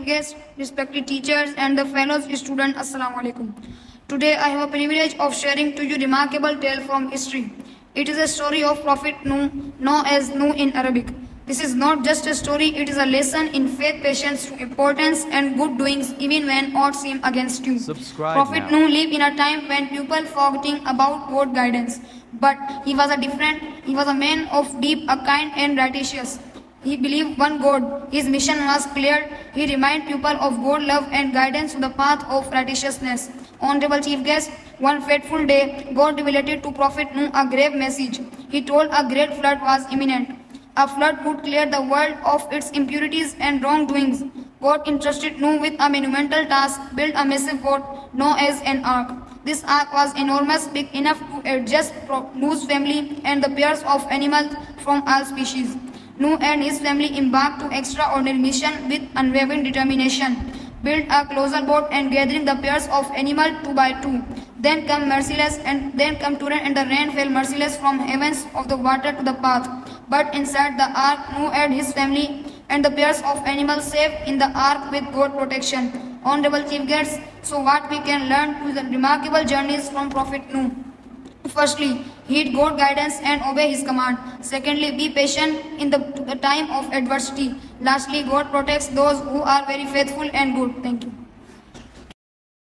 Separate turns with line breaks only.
chief guest, respected teachers and the fellow students, Assalamu alaikum. Today I have a privilege of sharing to you remarkable tale from history. It is a story of Prophet Nuh, known as Nuh in Arabic. This is not just a story, it is a lesson in faith, patience, importance and good doings even when odds seem against you. Prophet Nuh lived in a time when people forgetting about God's guidance. But he was a man of deep, a kind and righteous. He believed one God. His mission was clear. He reminded people of God's love and guidance to the path of righteousness. Honorable Chief Guest, one fateful day, God revealed to Prophet Nuh a grave message. He told a great flood was imminent. A flood would clear the world of its impurities and wrongdoings. God entrusted Nuh with a monumental task, build a massive boat known as an ark. This ark was enormous, big enough to adjust Nuh's family and the pairs of animals from all species. Nuh and his family embarked to extraordinary mission with unwavering determination. Built a closer boat and gathering the pairs of animals 2 by 2. Then come torrent and the rain fell merciless from heavens of the water to the path. But inside the ark, Nuh and his family and the pairs of animals safe in the ark with God protection. Honorable Chief Guests, so what we can learn to the remarkable journeys from Prophet Nuh? Firstly, heed God's guidance and obey His command. Secondly, be patient in the time of adversity. Lastly, God protects those who are very faithful and good. Thank you.